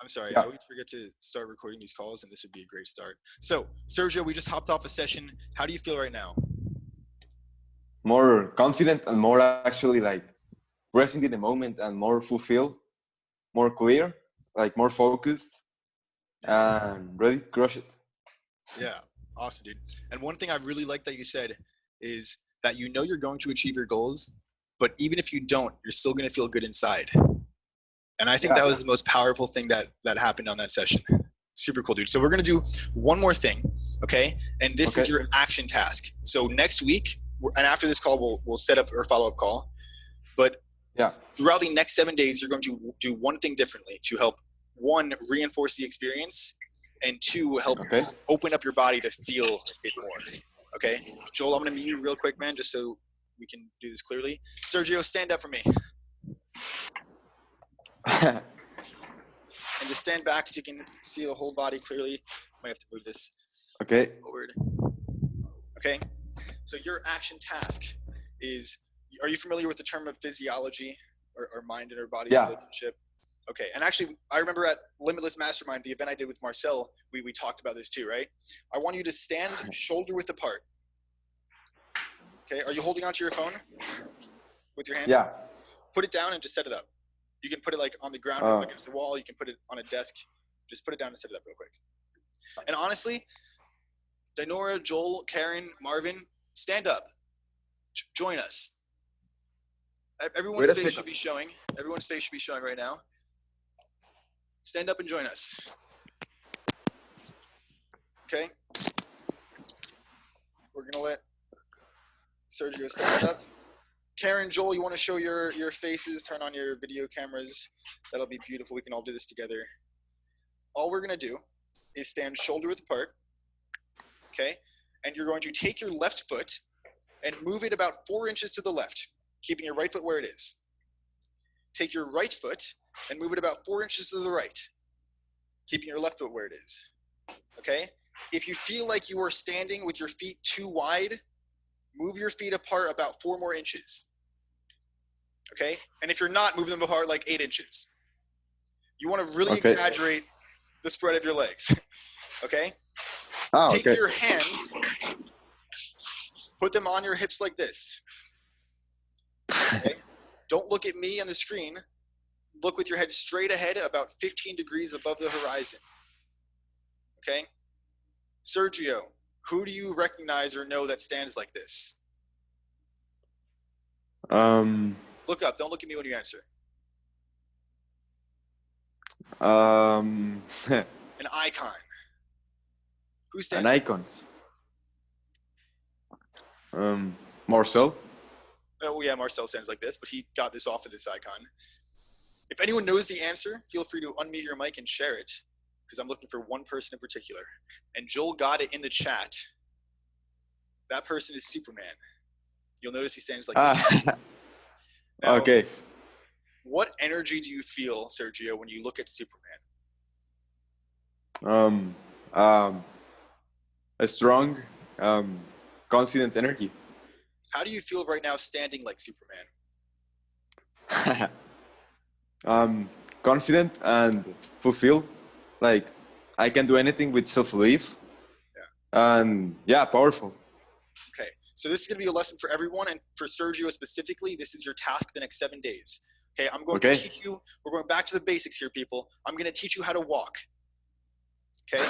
I'm sorry. I Yeah. always forget to start recording these calls, and this would be a great start. So, Sergio, we just hopped off a session. How do you feel right now? More confident and more actually like present in the moment and more fulfilled, more clear, like more focused and ready to crush it. Yeah, awesome, dude. And one thing I really like that you said is that you know you're going to achieve your goals, but even if you don't, you're still going to feel good inside. And I think that Yeah. was the most powerful thing that happened on that session. Super cool, dude. So we're going to do one more thing, okay? And this is Okay. your action task. So next week, and after this call, we'll set up our follow-up call. But Yeah. throughout the next 7 days, you're going to do one thing differently to help, one, reinforce the experience, and two, help Okay. open up your body to feel it more. Okay? Joel, I'm going to mute you real quick, man, just so we can do this clearly. Sergio, stand up for me. And just stand back so you can see the whole body clearly. Might have to move this Okay. forward. Okay? So your action task is, are you familiar with the term of physiology or mind and our body's Yeah. relationship? Okay, and actually, I remember at Limitless Mastermind, the event I did with Marcel, we talked about this too, right? I want you to stand shoulder width apart. Okay, are you holding onto your phone with your hand? Yeah. Put it down and just set it up. You can put it like on the ground or against the wall. You can put it on a desk. Just put it down and set it up real quick. And honestly, Dinora, Joel, Karen, Marvin, stand up. Join us. Everyone's Wait a face second. should be showing. Everyone's face should be showing right now. Stand up and join us. Okay? We're going to let Sergio stand up. Karen, Joel, you want to show your faces? Turn on your video cameras. That'll be beautiful. We can all do this together. All we're going to do is stand shoulder width apart. Okay? And you're going to take your left foot and move it about 4 inches to the left, keeping your right foot where it is. Take your right foot and move it about 4 inches to the right, keeping your left foot where it is. Okay? If you feel like you are standing with your feet too wide, move your feet apart about 4 more inches. Okay? And if you're not, move them apart like 8 inches. You want to really exaggerate the spread of your legs. Okay? Take your hands, put them on your hips like this. Okay? Don't look at me on the screen. Look with your head straight ahead, about 15 degrees above the horizon. Okay? Sergio, who do you recognize or know that stands like this? Look up. Don't look at me when you answer. An An icon. Who stands icon. like this? Marcel. Oh, yeah, Marcel stands like this, but he got this off of this icon. If anyone knows the answer, feel free to unmute your mic and share it, because I'm looking for one person in particular. And Joel got it in the chat. That person is Superman. You'll notice he stands like this. Now, Okay. what energy do you feel, Sergio, when you look at Superman? A strong, confident energy. How do you feel right now standing like Superman? Confident and fulfilled. Like I can do anything with self-belief. Yeah. And yeah, powerful. Okay, so this is going to be a lesson for everyone, and for Sergio specifically, this is your task the next 7 days. Okay, I'm going to teach you, we're going back to the basics here, people. I'm going to teach you how to walk. Okay?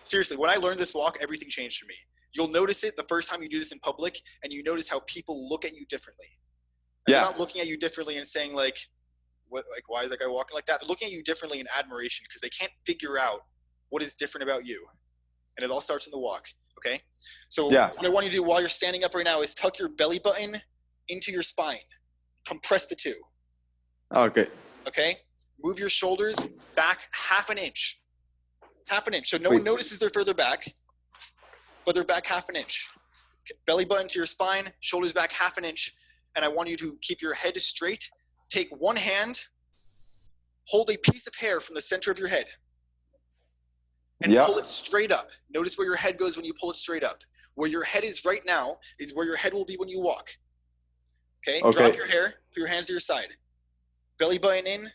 Seriously, when I learned this walk, everything changed for me. You'll notice it the first time you do this in public, and you notice how people look at you differently. And they're not looking at you differently and saying like, "What? Like, why is that guy walking like that?" They're looking at you differently in admiration because they can't figure out what is different about you. And it all starts in the walk. Okay? So what I want you to do while you're standing up right now is tuck your belly button into your spine. Compress the two. Okay. Okay? Move your shoulders back half an inch. Half an inch. So no one notices they're further back, but they're back half an inch. Okay. Belly button to your spine, shoulders back half an inch. And I want you to keep your head straight. Take one hand, hold a piece of hair from the center of your head, and pull it straight up. Notice where your head goes when you pull it straight up. Where your head is right now is where your head will be when you walk. Okay? Drop your hair, put your hands to your side. Belly button in,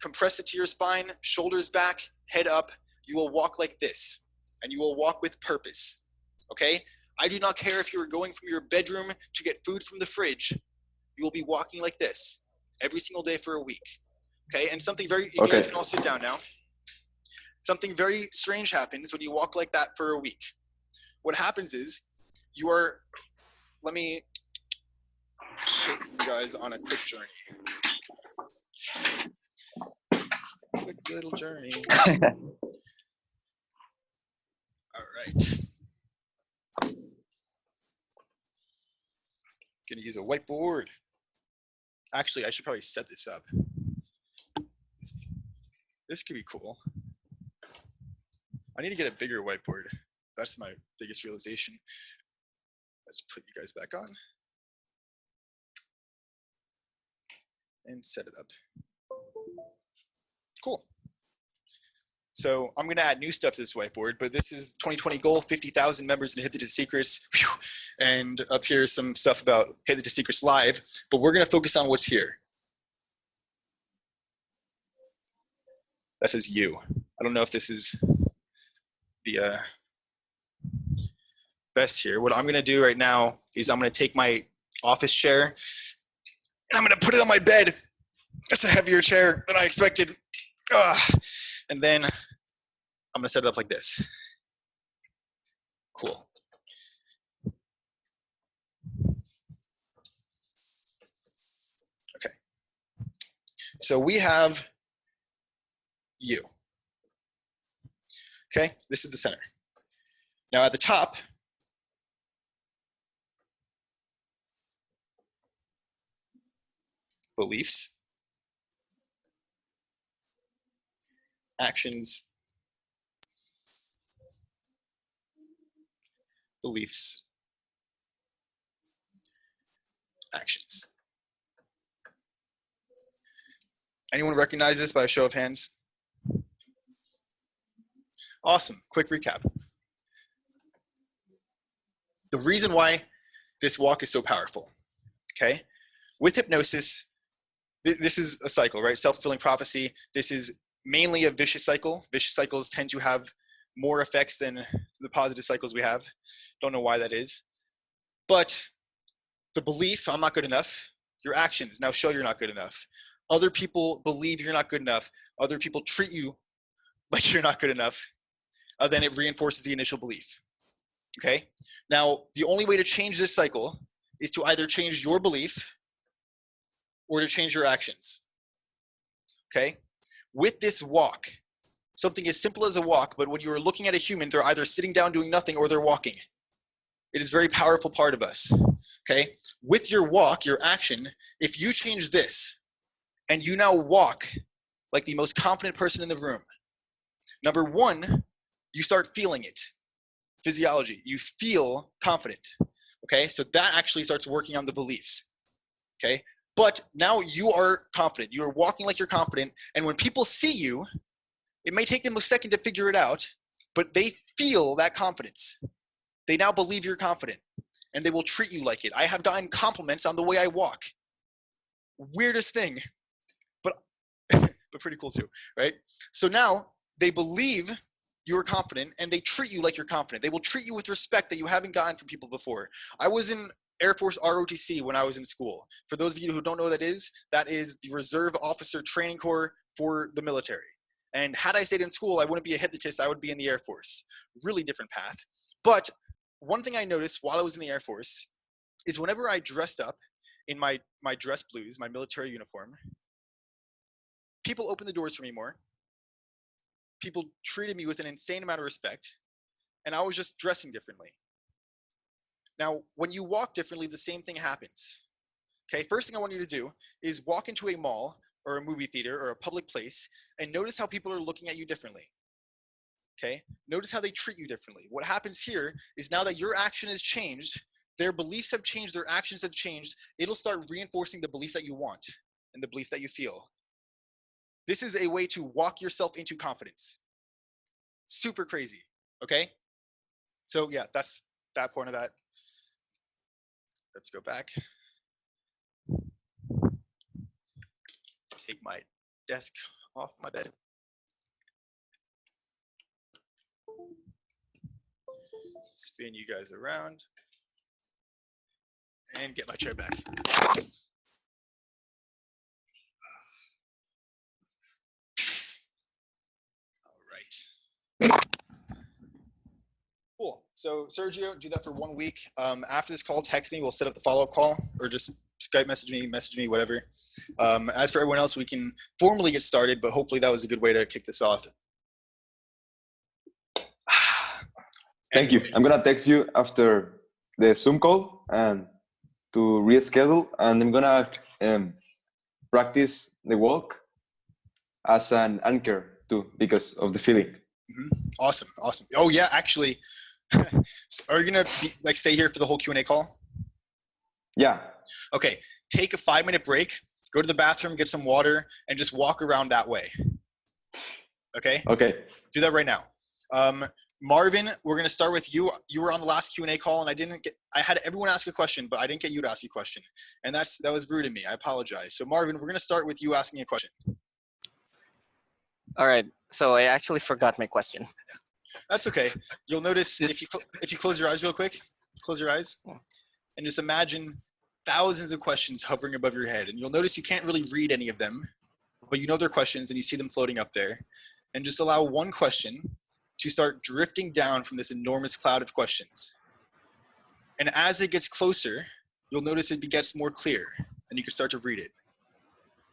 compress it to your spine, shoulders back, head up. You will walk like this, and you will walk with purpose, okay? I do not care if you're going from your bedroom to get food from the fridge. You will be walking like this every single day for a week, okay? And something very, you guys can all sit down now. Something very strange happens when you walk like that for a week. What happens is you are, let me take you guys on a quick journey. Quick little journey. All right. Gonna use a whiteboard. Actually, I should probably set this up. This could be cool. I need to get a bigger whiteboard. That's my biggest realization. Let's put you guys back on. And set it up. Cool. So I'm going to add new stuff to this whiteboard, but this is 2020 goal, 50,000 members in Hypnotist Secrets. Whew. And up here is some stuff about Hypnotist Secrets Live, but we're going to focus on what's here. That says you. I don't know if this is the best here. What I'm going to do right now is I'm going to take my office chair and I'm going to put it on my bed. That's a heavier chair than I expected. And then I'm going to set it up like this. Cool. Okay. So we have you. Okay, this is the center. Now at the top, beliefs, actions, beliefs, actions. Anyone recognize this by a show of hands? Awesome, quick recap. The reason why this walk is so powerful, okay? With hypnosis, this is a cycle, right? Self-fulfilling prophecy. This is mainly a vicious cycle. Vicious cycles tend to have more effects than the positive cycles we have. Don't know why that is. But the belief, I'm not good enough. Your actions now show you're not good enough. Other people believe you're not good enough. Other people treat you like you're not good enough. Then it reinforces the initial belief. Okay? Now, the only way to change this cycle is to either change your belief or to change your actions. Okay? With this walk, something as simple as a walk, but when you are looking at a human, they're either sitting down doing nothing or they're walking. It is a very powerful part of us. Okay? With your walk, your action, if you change this and you now walk like the most confident person in the room, number one, you start feeling it. Physiology, you feel confident. Okay? So that actually starts working on the beliefs. Okay? But now you are confident. You are walking like you're confident. And when people see you, it may take them a second to figure it out, but they feel that confidence. They now believe you're confident and they will treat you like it. I have gotten compliments on the way I walk. Weirdest thing, but pretty cool too, right? So now they believe you are confident and they treat you like you're confident. They will treat you with respect that you haven't gotten from people before. I was in Air Force ROTC when I was in school. For those of you who don't know what that is the Reserve Officer Training Corps for the military. And had I stayed in school, I wouldn't be a hypnotist, I would be in the Air Force. Really different path. But one thing I noticed while I was in the Air Force is whenever I dressed up in my dress blues, my military uniform, people opened the doors for me more. People treated me with an insane amount of respect, and I was just dressing differently. Now, when you walk differently, the same thing happens. Okay, first thing I want you to do is walk into a mall or a movie theater or a public place and notice how people are looking at you differently. Okay, notice how they treat you differently. What happens here is now that your action has changed, their beliefs have changed, their actions have changed, it'll start reinforcing the belief that you want and the belief that you feel. This is a way to walk yourself into confidence. Super crazy, okay? So yeah, that's that point of that. Let's go back. Take my desk off my bed. Spin you guys around. And get my chair back. All right. Cool. So Sergio, do that for 1 week. After this call, text me. We'll set up the follow-up call, or just Skype message me, whatever. As for everyone else, we can formally get started, but hopefully that was a good way to kick this off. Thank you. I'm gonna text you after the Zoom call and to reschedule, and I'm gonna practice the walk as an anchor too, because of the feeling. Awesome. Oh yeah, actually, are you gonna stay here for the whole Q&A call? Yeah. Okay. Take a 5-minute break. Go to the bathroom, get some water, and just walk around that way. Okay. Okay. Do that right now. Marvin, we're going to start with you. You were on the last Q&A call, and I had everyone ask a question, but I didn't get you to ask a question. And that was rude of me. I apologize. So Marvin, we're going to start with you asking a question. All right. So I actually forgot my question. That's okay. You'll notice if you close your eyes real quick, close your eyes, and just imagine thousands of questions hovering above your head. And you'll notice you can't really read any of them, but you know they're questions and you see them floating up there. And just allow one question to start drifting down from this enormous cloud of questions. And as it gets closer, you'll notice it gets more clear and you can start to read it.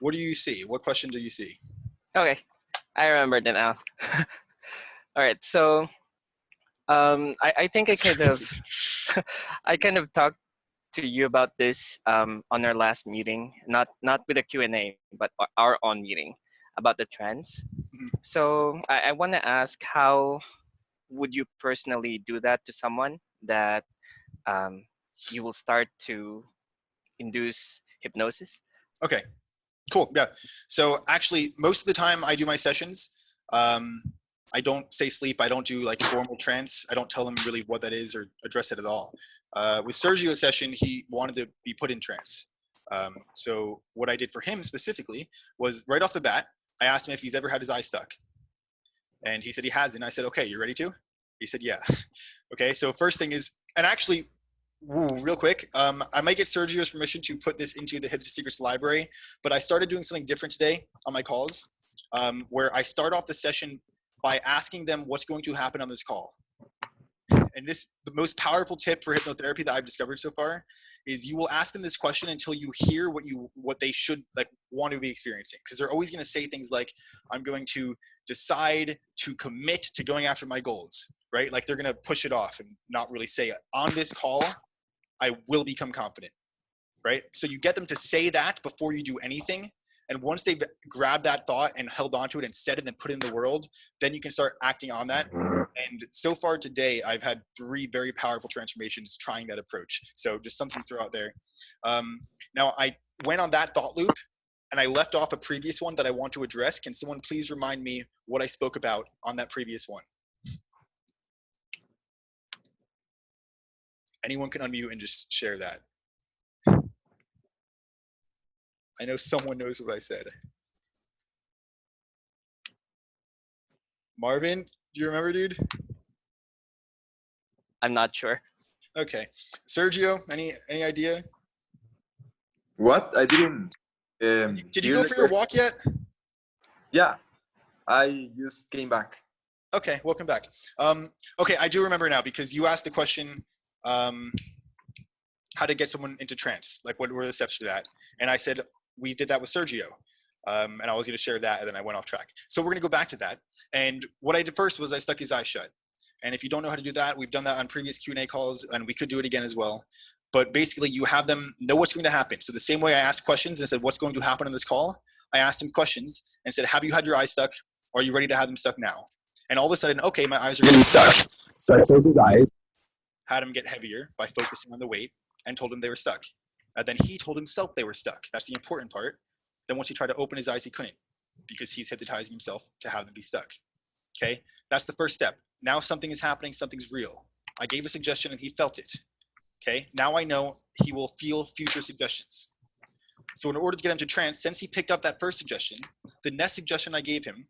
What do you see? What question do you see? Okay, I remembered it now. All right, so I think I kind of talked to you about this on our last meeting, not with a Q&A, but our own meeting about the trends. So I want to ask, how would you personally do that to someone that you will start to induce hypnosis? Okay, cool. Yeah. So actually, most of the time I do my sessions, I don't say sleep. I don't do like formal trance. I don't tell them really what that is or address it at all. With Sergio's session, he wanted to be put in trance. So what I did for him specifically was right off the bat, I asked him if he's ever had his eye stuck. And he said he hasn't. I said, okay, you ready to? He said, yeah. Okay, so first thing is, and actually, real quick, I might get Sergio's permission to put this into the Hypnotist Secrets library, but I started doing something different today on my calls, where I start off the session by asking them what's going to happen on this call. And the most powerful tip for hypnotherapy that I've discovered so far is you will ask them this question until you hear what they should want to be experiencing. Because they're always going to say things like, I'm going to decide to commit to going after my goals, right? Like they're going to push it off and not really say, on this call, I will become confident, right? So you get them to say that before you do anything. And once they've grabbed that thought and held onto it and said it and put it in the world, then you can start acting on that. And so far today, I've had 3 very powerful transformations trying that approach. So just something to throw out there. Now, I went on that thought loop and I left off a previous one that I want to address. Can someone please remind me what I spoke about on that previous one? Anyone can unmute and just share that. I know someone knows what I said. Marvin, do you remember, dude? I'm not sure. Okay. Sergio, any idea? What? I didn't. Did you go for your walk yet? Yeah, I just came back. Okay, welcome back. Okay, I do remember now because you asked the question, how to get someone into trance. Like, what were the steps for that? And I said, we did that with Sergio. And I was going to share that, and then I went off track. So we're going to go back to that. And what I did first was I stuck his eyes shut. And if you don't know how to do that, we've done that on previous Q&A calls, and we could do it again as well. But basically, you have them know what's going to happen. So the same way I asked questions and said, what's going to happen on this call? I asked him questions and said, have you had your eyes stuck? Are you ready to have them stuck now? And all of a sudden, okay, my eyes are going to be stuck. So I closed his eyes. Had him get heavier by focusing on the weight and told him they were stuck. And then he told himself they were stuck. That's the important part. Then once he tried to open his eyes, he couldn't because he's hypnotizing himself to have them be stuck. Okay, that's the first step. Now something is happening, something's real. I gave a suggestion and he felt it. Okay, now I know he will feel future suggestions. So in order to get him to trance, since he picked up that first suggestion, the next suggestion I gave him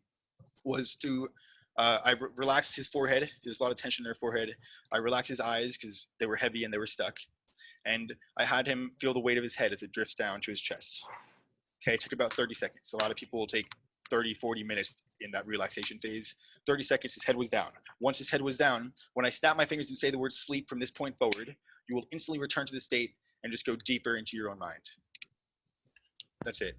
was to, I relaxed his forehead. There's a lot of tension in their forehead. I relaxed his eyes because they were heavy and they were stuck. And I had him feel the weight of his head as it drifts down to his chest. Okay, it took about 30 seconds. A lot of people will take 30, 40 minutes in that relaxation phase. 30 seconds, his head was down. Once his head was down, when I snap my fingers and say the word sleep from this point forward, you will instantly return to the state and just go deeper into your own mind. That's it.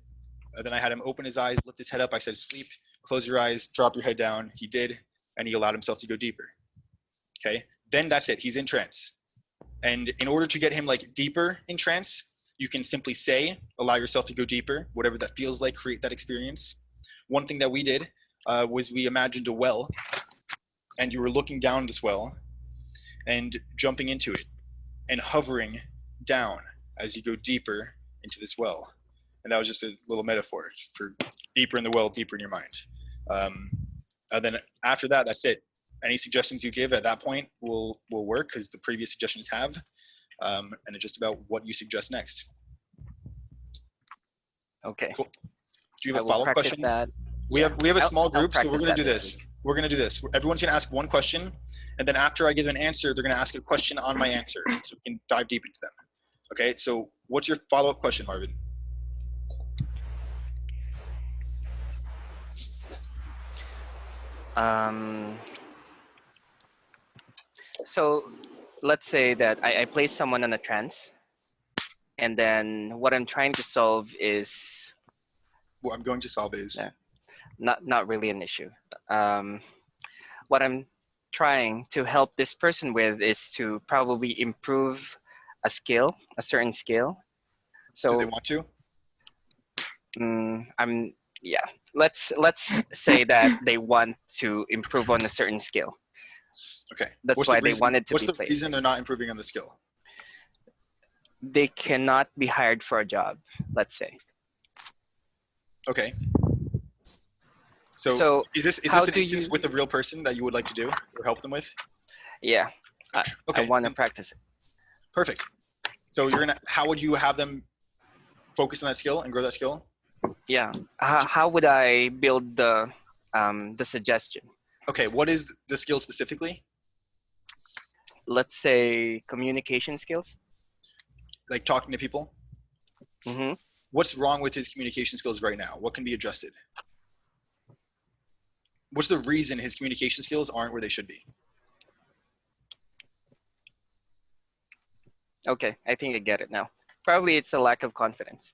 Then I had him open his eyes, lift his head up. I said, sleep, close your eyes, drop your head down. He did, and he allowed himself to go deeper. Okay, then that's it. He's in trance. And in order to get him like deeper in trance, you can simply say, allow yourself to go deeper, whatever that feels like, create that experience. One thing that we did was we imagined a well, and you were looking down this well and jumping into it and hovering down as you go deeper into this well. And that was just a little metaphor for deeper in the well, deeper in your mind. And then after that, that's it. Any suggestions you give at that point will work because the previous suggestions have. And it's just about what you suggest next. Okay. Cool. Do you have I a will follow-up practice question? that. We have a small I'll group, so we're practice gonna that do this this. week. We're gonna do this. Everyone's gonna ask one question, and then after I give an answer, they're gonna ask a question on my answer, so we can dive deep into them. Okay. So what's your follow-up question, Marvin? So let's say that I place someone on a trance, and then what I'm trying to solve is What I'm going to solve is. Yeah. not really an issue. What I'm trying to help this person with is to probably improve a certain skill. Do they So want to? I'm yeah. Let's say that they want to improve on a certain skill. Okay. That's why they wanted to What's be the placed. reason they're not improving on the skill? They cannot be hired for a job, let's say. Okay. So is this how an do instance you? with a real person that you would like to do or help them with? Yeah, I Okay. want to practice it. Perfect. So how would you have them focus on that skill and grow that skill? Yeah. How would I build the suggestion? Okay. What is the skill specifically? Let's say communication skills. Like talking to people? Mm-hmm. What's wrong with his communication skills right now? What can be adjusted? What's the reason his communication skills aren't where they should be? Okay, I think I get it now. Probably it's a lack of confidence.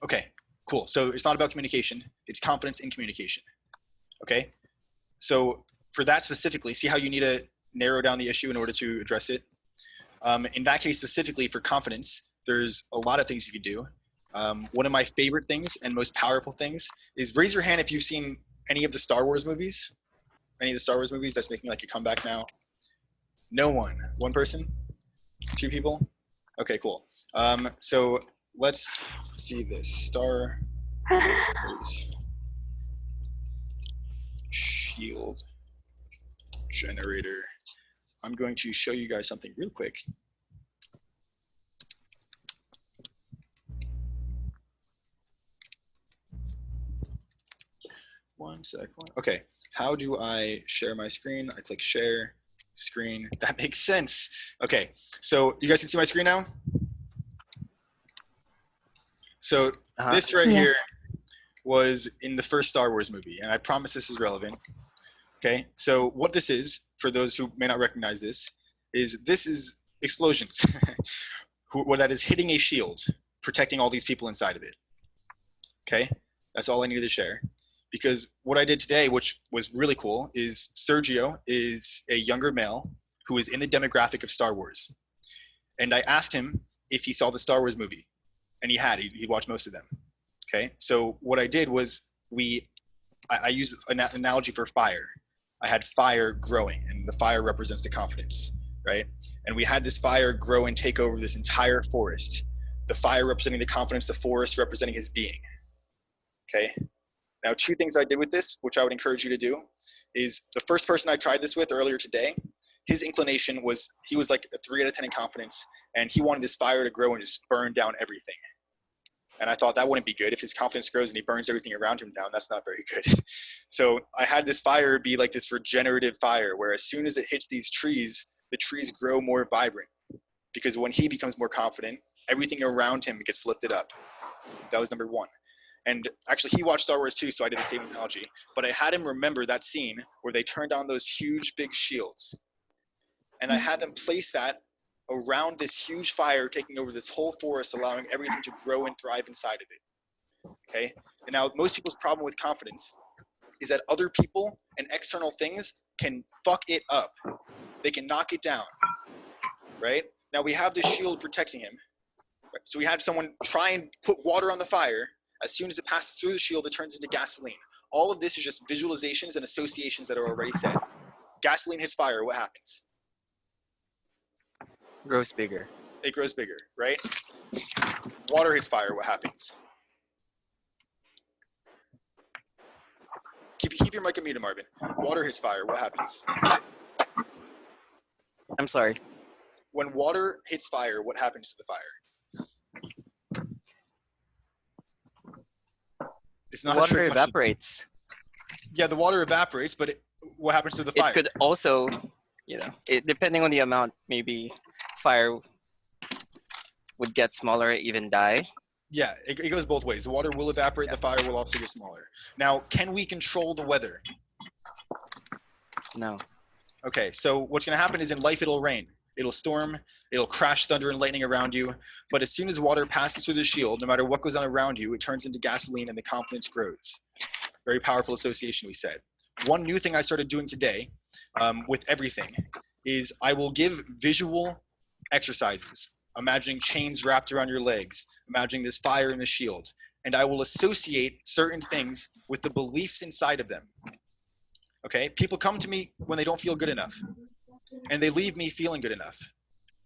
Okay, cool. So it's not about communication. It's confidence in communication. Okay. So for that specifically, see how you need to narrow down the issue in order to address it? In that case specifically for confidence, there's a lot of things you could do. One of my favorite things and most powerful things is raise your hand if you've seen any of the Star Wars movies. Any of the Star Wars movies that's making like a comeback now? No one. One person? Two people? Okay, cool. So let's see this. Star Wars shield generator. I'm going to show you guys something real quick. One sec. Okay, how do I share my screen? I click share screen. That makes sense. Okay, so you guys can see my screen now? So this right here was in the first Star Wars movie, and I promise this is relevant. Okay, so what this is, for those who may not recognize this is explosions. What that is hitting a shield, protecting all these people inside of it. Okay, that's all I needed to share. Because what I did today, which was really cool, is Sergio is a younger male who is in the demographic of Star Wars. And I asked him if he saw the Star Wars movie. And he had. He watched most of them. Okay, so what I did was I used an analogy for fire. I had fire growing, and the fire represents the confidence, right? And we had this fire grow and take over this entire forest. The fire representing the confidence, the forest representing his being. Okay. Now, two things I did with this, which I would encourage you to do, is the first person I tried this with earlier today, his inclination was, he was like a 3 out of 10 in confidence, and he wanted this fire to grow and just burn down everything. And I thought that wouldn't be good. If his confidence grows and he burns everything around him down, that's not very good. So I had this fire be like this regenerative fire, where as soon as it hits these trees, the trees grow more vibrant. Because when he becomes more confident, everything around him gets lifted up. That was number one. And actually, he watched Star Wars too, so I did the same analogy. But I had him remember that scene where they turned on those huge, big shields. And I had them place that around this huge fire taking over this whole forest, allowing everything to grow and thrive inside of it. Okay? And now, most people's problem with confidence is that other people and external things can fuck it up. They can knock it down. Right? Now, we have this shield protecting him. So we had someone try and put water on the fire. As soon as it passes through the shield, it turns into gasoline. All of this is just visualizations and associations that are already set. Gasoline hits fire, what happens? Grows bigger. It grows bigger, right? Water hits fire, what happens? Keep your mic muted, Marvin. Water hits fire, what happens? I'm sorry. When water hits fire, what happens to the fire? It's not Water evaporates. Yeah, the water evaporates, but what happens to the fire? It could also, depending on the amount, maybe fire would get smaller, even die. Yeah, it goes both ways. The water will evaporate, the fire will also get smaller. Now, can we control the weather? No. Okay, so what's going to happen is in life it'll rain. It'll storm, it'll crash thunder and lightning around you. But as soon as water passes through the shield, no matter what goes on around you, it turns into gasoline and the confidence grows. Very powerful association, we said. One new thing I started doing today with everything is I will give visual exercises, imagining chains wrapped around your legs, imagining this fire in the shield, and I will associate certain things with the beliefs inside of them. Okay, people come to me when they don't feel good enough, and they leave me feeling good enough.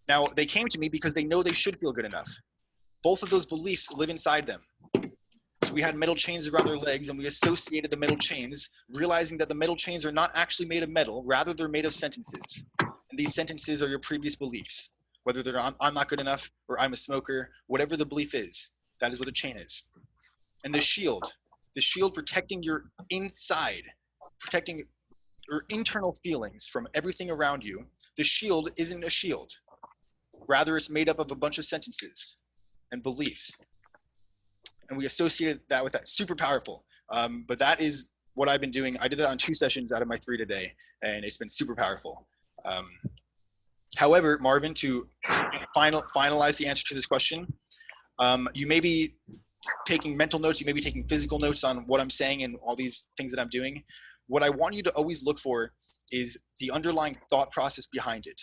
Now, they came to me because they know they should feel good enough. Both of those beliefs live inside them. So we had metal chains around their legs, and we associated the metal chains, realizing that the metal chains are not actually made of metal, rather they're made of sentences. And these sentences are your previous beliefs. Whether they're I'm not good enough, or I'm a smoker, whatever the belief is, that is what the chain is. And the shield protecting your inside, protecting your internal feelings from everything around you. The shield isn't a shield. Rather, it's made up of a bunch of sentences and beliefs. And we associated that with that. Super powerful. But that is what I've been doing. I did that on 2 sessions out of my 3 today, and it's been super powerful. However, Marvin, to finalize the answer to this question, you may be taking mental notes, you may be taking physical notes on what I'm saying and all these things that I'm doing. What I want you to always look for is the underlying thought process behind it.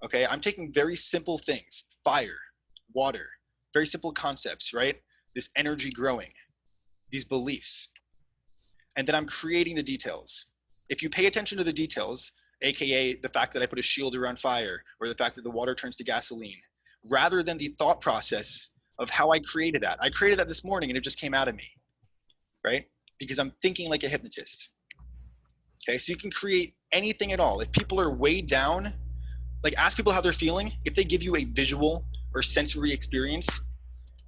Okay, I'm taking very simple things, fire, water, very simple concepts, right? This energy growing, these beliefs, and then I'm creating the details. If you pay attention to the details, AKA the fact that I put a shield around fire, or the fact that the water turns to gasoline, rather than the thought process of how I created that. I created that this morning and it just came out of me, right? Because I'm thinking like a hypnotist. Okay, so you can create anything at all. If people are weighed down, like ask people how they're feeling. If they give you a visual or sensory experience,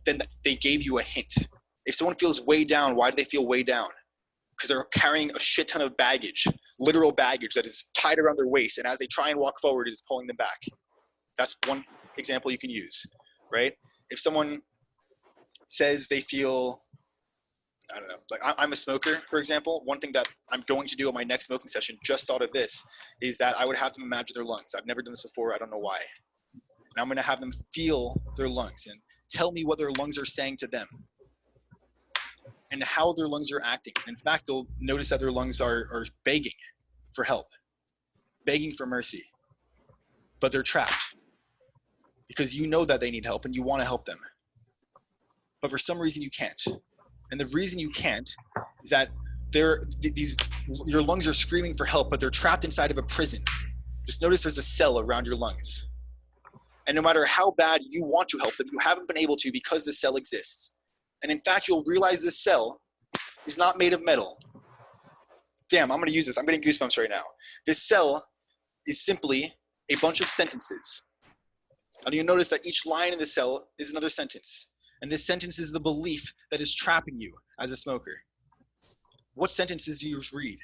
then they gave you a hint. If someone feels weighed down, why do they feel weighed down? Because they're carrying a shit ton of baggage, literal baggage that is tied around their waist, and as they try and walk forward, it is pulling them back. That's one example you can use, right? If someone says they feel, I don't know, like I'm a smoker, for example, one thing that I'm going to do on my next smoking session, just thought of this, is that I would have them imagine their lungs. I've never done this before, I don't know why. And I'm gonna have them feel their lungs and tell me what their lungs are saying to them and how their lungs are acting. In fact, they'll notice that their lungs are begging for help, begging for mercy, but they're trapped because you know that they need help and you want to help them. But for some reason you can't. And the reason you can't is that your lungs are screaming for help, but they're trapped inside of a prison. Just notice there's a cell around your lungs. And no matter how bad you want to help them, you haven't been able to because the cell exists. And in fact, you'll realize this cell is not made of metal. Damn, I'm gonna use this. I'm getting goosebumps right now. This cell is simply a bunch of sentences. And you'll notice that each line in the cell is another sentence. And this sentence is the belief that is trapping you as a smoker. What sentences do you read?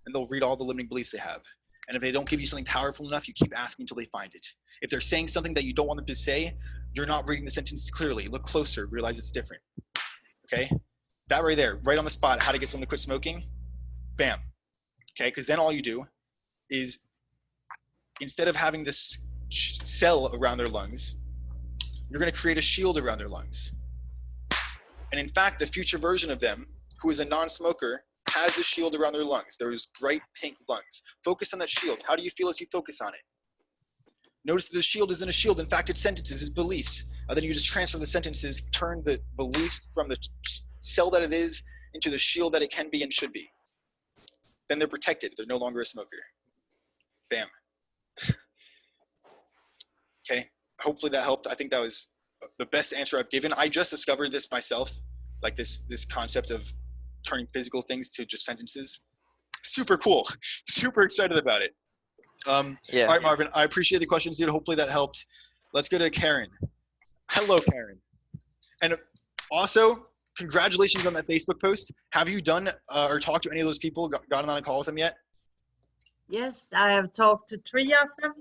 And they'll read all the limiting beliefs they have. And if they don't give you something powerful enough, you keep asking until they find it. If they're saying something that you don't want them to say, you're not reading the sentence clearly. Look closer, realize it's different. Okay? That right there, right on the spot, how to get someone to quit smoking, bam. Okay, because then all you do is, instead of having this cell around their lungs, you're going to create a shield around their lungs. And in fact, the future version of them, who is a non-smoker, has a shield around their lungs. Those bright pink lungs. Focus on that shield. How do you feel as you focus on it? Notice that the shield isn't a shield. In fact, it's sentences, it's beliefs. Then you just transfer the sentences, turn the beliefs from the cell that it is into the shield that it can be and should be. Then they're protected. They're no longer a smoker. Bam. Okay. Hopefully that helped. I think that was the best answer I've given. I just discovered this myself, like this concept of turning physical things to just sentences. Super cool. Super excited about it. Yeah. All right, Marvin, I appreciate the questions, dude. Hopefully that helped. Let's go to Karen. Hello, Karen. And also, congratulations on that Facebook post. Have you done or talked to any of those people, gotten on a call with them yet? Yes, I have talked to 3 of them,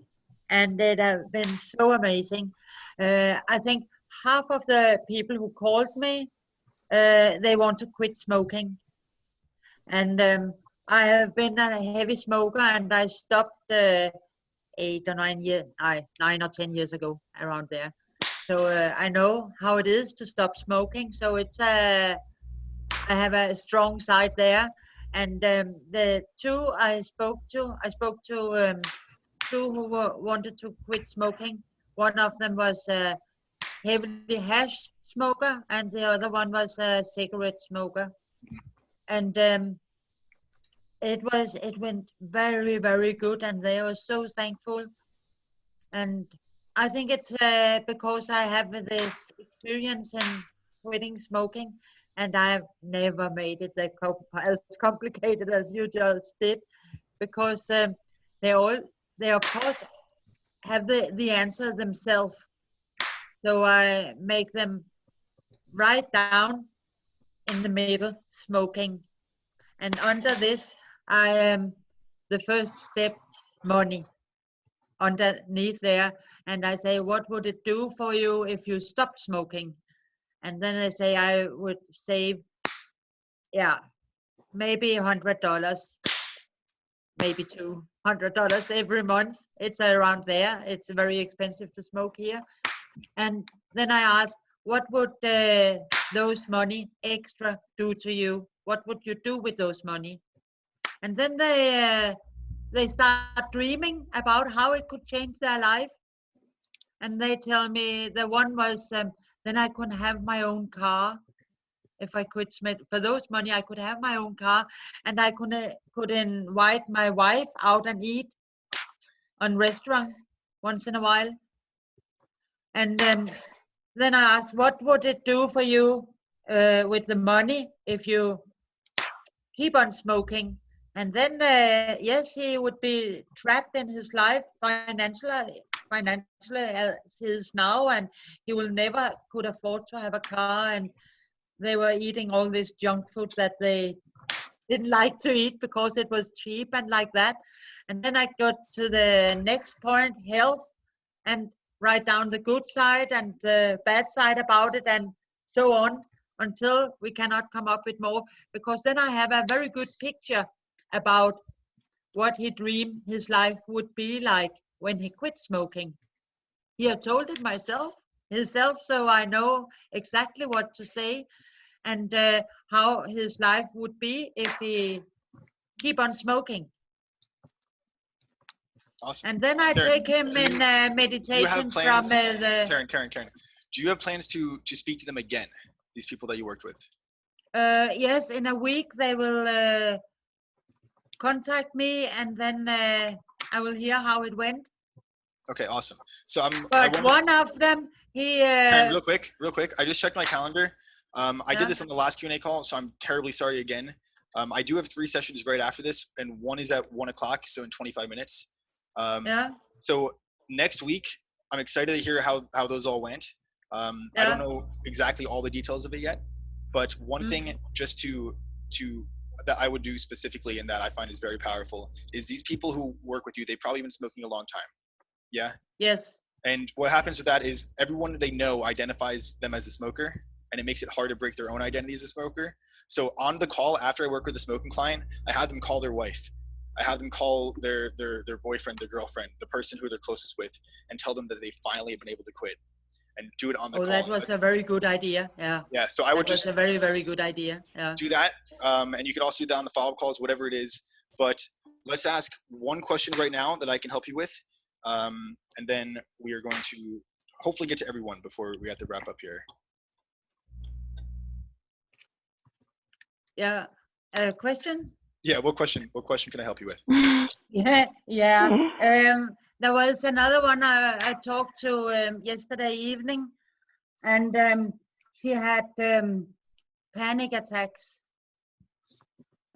and it have been so amazing. I think half of the people who called me, they want to quit smoking. And I have been a heavy smoker, and I stopped 8 or 9 years, 9 or 10 years ago, around there. So I know how it is to stop smoking. So it's I have a strong side there. And the two I spoke to two who wanted to quit smoking. One of them was a heavily hash smoker, and the other one was a cigarette smoker. And it went very, very good, and they were so thankful. And I think it's because I have this experience in quitting smoking, and I've never made it as complicated as you just did, because they of course have the answer themselves. So I make them write down in the middle smoking, and under this I am the first step, money, underneath there, and I say, what would it do for you if you stopped smoking? And then they say I would save, yeah, maybe $100, maybe $200 every month. It's around there. It's very expensive to smoke here. And then I asked, what would those money extra do to you? What would you do with those money? And then they start dreaming about how it could change their life. And they tell me, the one was, then I could have my own car. If I could smoke for those money, I could have my own car, and I could invite my wife out and eat on restaurant once in a while. And then I asked, what would it do for you with the money if you keep on smoking? And then yes, he would be trapped in his life financially as he is now, and he will never could afford to have a car, and they were eating all this junk food that they didn't like to eat because it was cheap and like that. And then I got to the next point, health, and write down the good side and the bad side about it, and so on, until we cannot come up with more, because then I have a very good picture about what he dreamed his life would be like when he quit smoking. He had told it himself, so I know exactly what to say, and how his life would be if he keep on smoking. Awesome. And then I take him in meditation from the... Karen, do you have plans to speak to them again, these people that you worked with? Yes, in a week they will contact me, and then I will hear how it went. Okay, awesome. So But one of them, he... Karen, real quick, I just checked my calendar. I did this on the last Q&A call, so I'm terribly sorry again. I do have 3 sessions right after this, and one is at 1 o'clock, so in 25 minutes. So next week, I'm excited to hear how those all went. I don't know exactly all the details of it yet, but one thing just to that I would do specifically and that I find is very powerful is these people who work with you, they've probably been smoking a long time. Yeah? Yes. And what happens with that is everyone they know identifies them as a smoker, and it makes it hard to break their own identity as a smoker. So on the call, after I work with a smoking client, I have them call their wife. I have them call their boyfriend, their girlfriend, the person who they're closest with, and tell them that they finally have been able to quit, and do it on the call. That was a very good idea. Yeah. Yeah. So I would just a very, very good idea. Yeah. do that. And you could also do that on the follow-up calls, whatever it is. But let's ask one question right now that I can help you with. And then we are going to hopefully get to everyone before we have to wrap up here. Yeah. A question? Yeah. What question can I help you with? Yeah. There was another one I talked to yesterday evening, and she had panic attacks,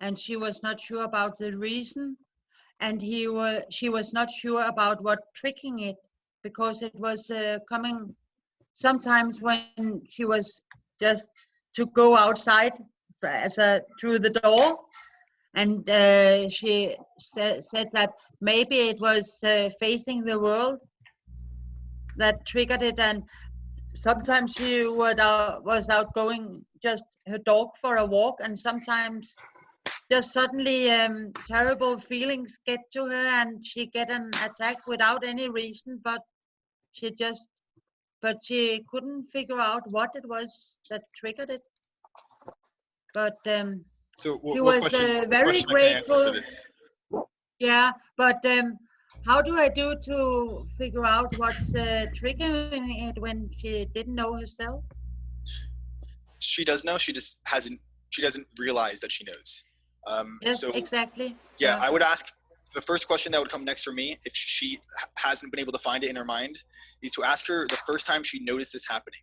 and she was not sure about the reason, and she was not sure about what triggering it, because it was coming sometimes when she was just to go outside through the door, and she said that maybe it was facing the world that triggered it, and sometimes she was out going just her dog for a walk, and sometimes just suddenly terrible feelings get to her, and she get an attack without any reason, but she couldn't figure out what it was that triggered it. But so she was very grateful. Yeah, but how do I do to figure out what's triggering it when she didn't know herself? She does know. She just hasn't. She doesn't realize that she knows. Yes, so, exactly. Yeah, I would ask the first question that would come next for me, if she hasn't been able to find it in her mind, is to ask her the first time she noticed this happening.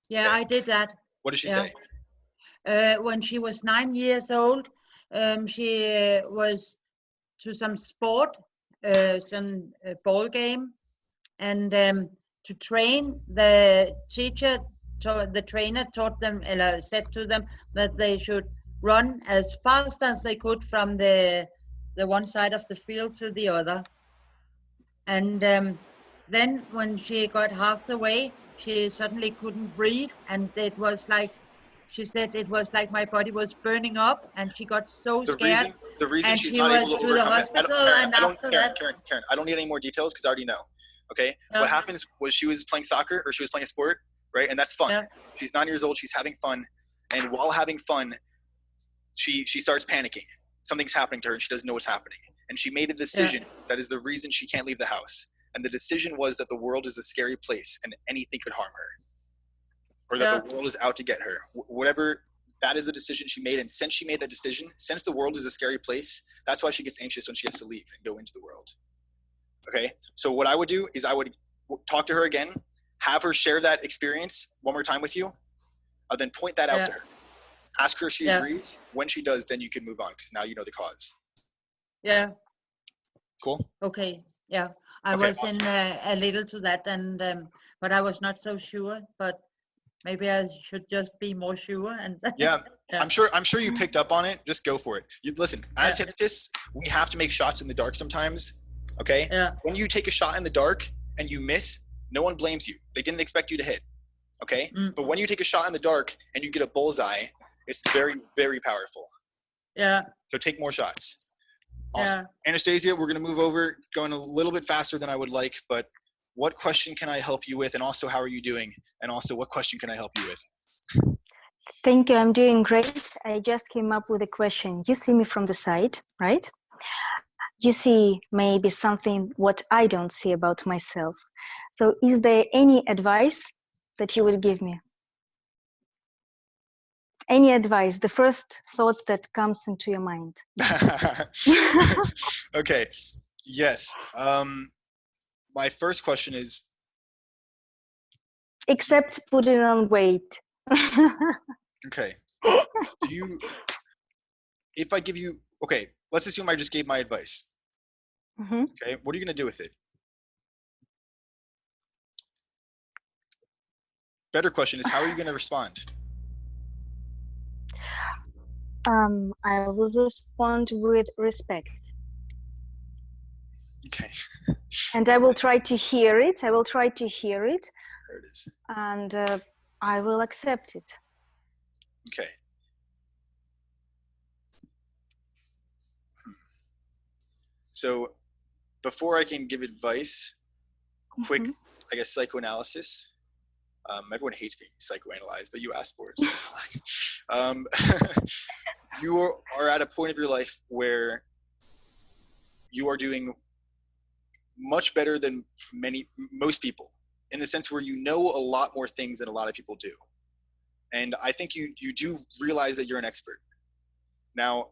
Yeah, okay. I did that. What did she say? When she was 9 years old, she was to some sport, some ball game, and to train, the trainer taught them, said to them that they should run as fast as they could from the one side of the field to the other. And then when she got half the way, she suddenly couldn't breathe, and it was like, she said it was like my body was burning up, and she got so scared. The reason and she's she not was able to to the overcome hospital, Karen, I don't need any more details because I already know. Okay, what happens was she was playing soccer or she was playing a sport, right? And that's fun. Yeah. She's 9 years old. She's having fun, and while having fun, she starts panicking. Something's happening to her, and she doesn't know what's happening. And she made a decision that is the reason she can't leave the house. And the decision was that the world is a scary place, and anything could harm her, or that the world is out to get her. Whatever. That is the decision she made, and since she made that decision, since the world is a scary place, that's why she gets anxious when she has to leave and go into the world. Okay, so what I would do is I would talk to her again, have her share that experience one more time with you, then point that out to her. Ask her if she agrees. When she does, then you can move on, because now you know the cause. Yeah. Cool? Okay, yeah. I was awesome. In a little to that, and but I was not so sure, but maybe I should just be more sure. And yeah. I'm sure you picked up on it. Just go for it. Listen, as hypnotists, we have to make shots in the dark sometimes. Okay. Yeah. When you take a shot in the dark and you miss, no one blames you. They didn't expect you to hit. Okay. But when you take a shot in the dark and you get a bullseye, it's very, very powerful. Yeah. So take more shots. Awesome. Yeah. Anastasia, we're going to move over, going a little bit faster than I would like, but what question can I help you with? And also, how are you doing? And also, what question can I help you with? Thank you. I'm doing great. I just came up with a question. You see me from the side, right? You see maybe something what I don't see about myself. So is there any advice that you would give me? Any advice? The first thought that comes into your mind. Okay. Yes. My first question is, except putting on weight. Okay. If I give you, okay, let's assume I just gave my advice. Mm-hmm. Okay, what are you going to do with it? better question is, how are you going to respond? I will respond with respect. Okay. And I will try to hear it. There it is. And I will accept it. Okay. So before I can give advice, quick, I guess, psychoanalysis. Everyone hates being psychoanalyzed, but you asked for it. So you are at a point of your life where you are doing much better than most people, in the sense where you know a lot more things than a lot of people do. And I think you do realize that you're an expert. Now,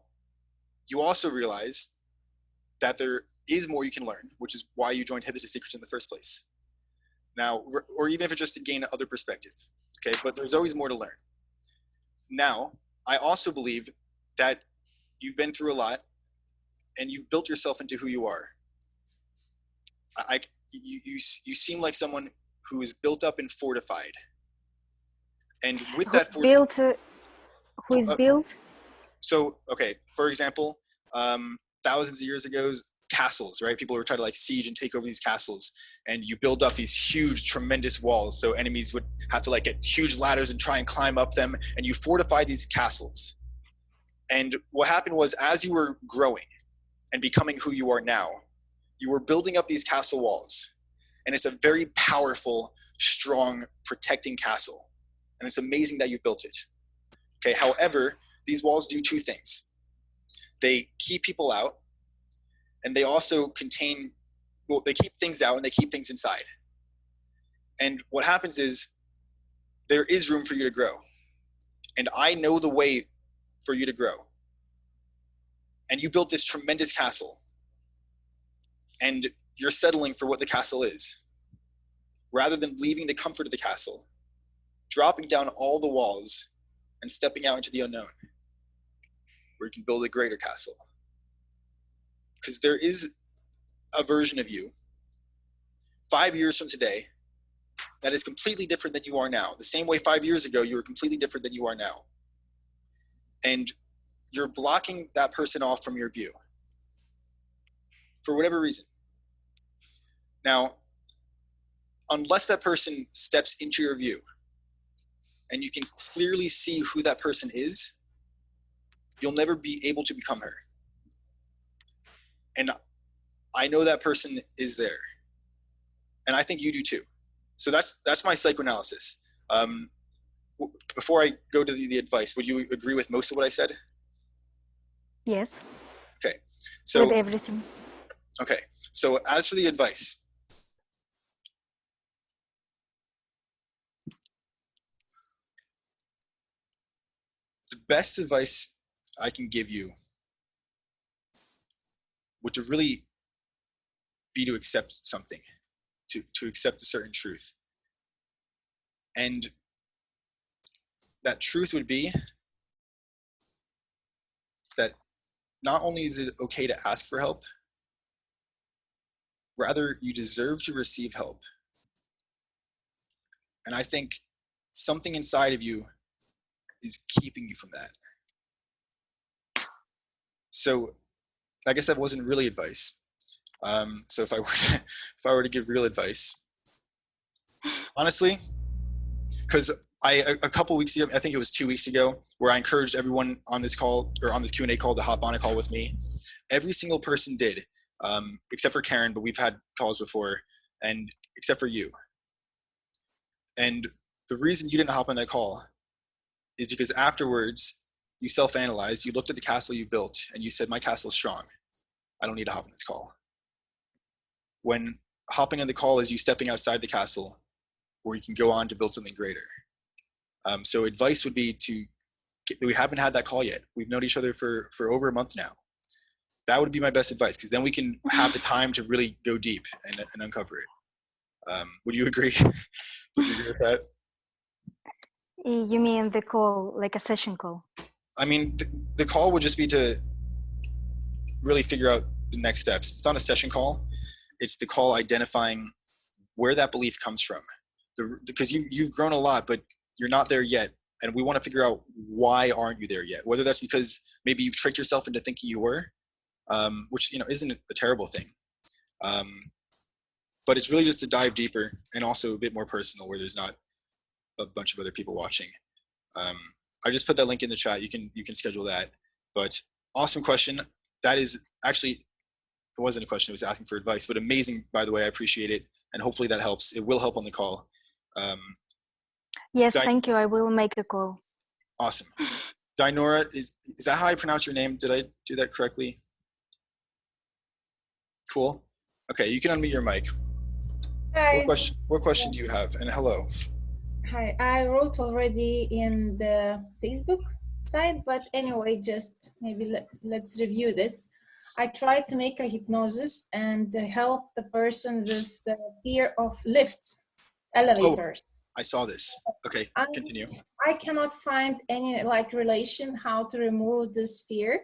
you also realize that there is more you can learn, which is why you joined Hypnotist Secrets in the first place. Now, or even if it's just to gain other perspective, okay? But there's always more to learn. Now, I also believe that you've been through a lot, and you've built yourself into who you are. You seem like someone who is built up and fortified. And with that, who is built? So, okay, for example, thousands of years ago, castles, right? People were trying to like siege and take over these castles, and you build up these huge, tremendous walls. So enemies would have to like get huge ladders and try and climb up them, and you fortify these castles. And what happened was, as you were growing and becoming who you are now, you were building up these castle walls. And it's a very powerful, strong, protecting castle. And it's amazing that you built it. Okay, however, these walls do two things. They keep people out, and they also contain, well, they keep things out and they keep things inside. And what happens is, there is room for you to grow. And I know the way for you to grow. And you built this tremendous castle. And you're settling for what the castle is. Rather than leaving the comfort of the castle, dropping down all the walls and stepping out into the unknown, where you can build a greater castle. Because there is a version of you 5 years from today that is completely different than you are now. The same way 5 years ago you were completely different than you are now. And you're blocking that person off from your view for whatever reason. Now, unless that person steps into your view and you can clearly see who that person is, you'll never be able to become her. And I know that person is there. And I think you do too. So that's my psychoanalysis. Before I go to the advice, would you agree with most of what I said? Yes. Okay. So with everything. Okay. So as for the advice, the best advice I can give you would to really be to accept something, to accept a certain truth. And that truth would be that not only is it okay to ask for help, rather you deserve to receive help. And I think something inside of you is keeping you from that. So I guess that wasn't really advice. So if I were to give real advice, honestly, because a couple weeks ago, I think it was 2 weeks ago, where I encouraged everyone on this call, or on this Q&A call, to hop on a call with me. Every single person did, except for Karen, but we've had calls before, and except for you. And the reason you didn't hop on that call is because afterwards you self-analyzed, you looked at the castle you built, and you said, my castle's strong. I don't need to hop on this call. When hopping on the call is you stepping outside the castle, where you can go on to build something greater. So advice would be we haven't had that call yet. We've known each other for over a month now. That would be my best advice, because then we can have the time to really go deep and uncover it. Would you agree? Would you agree with that? You mean the call, like a session call? I mean, the call would just be to really figure out the next steps. It's not a session call. It's the call identifying where that belief comes from. because you've grown a lot, but you're not there yet. And we want to figure out why aren't you there yet? Whether that's because maybe you've tricked yourself into thinking you were, which, you know, isn't a terrible thing. But it's really just to dive deeper and also a bit more personal where there's not a bunch of other people watching. I just put that link in the chat. You can schedule that. But awesome question. That is actually, it wasn't a question. It was asking for advice, but amazing, by the way. I appreciate it. And hopefully that helps. It will help on the call. Yes, thank you. I will make a call. Awesome. Dinora, is that how I pronounce your name? Did I do that correctly? Cool. Okay, you can unmute your mic. Hi. What question do you have? And hello. Hi, I wrote already in the Facebook side, but anyway, just maybe let's review this. I tried to make a hypnosis and help the person with the fear of lifts, elevators. Oh, I saw this. Okay, continue. I cannot find any relation how to remove this fear.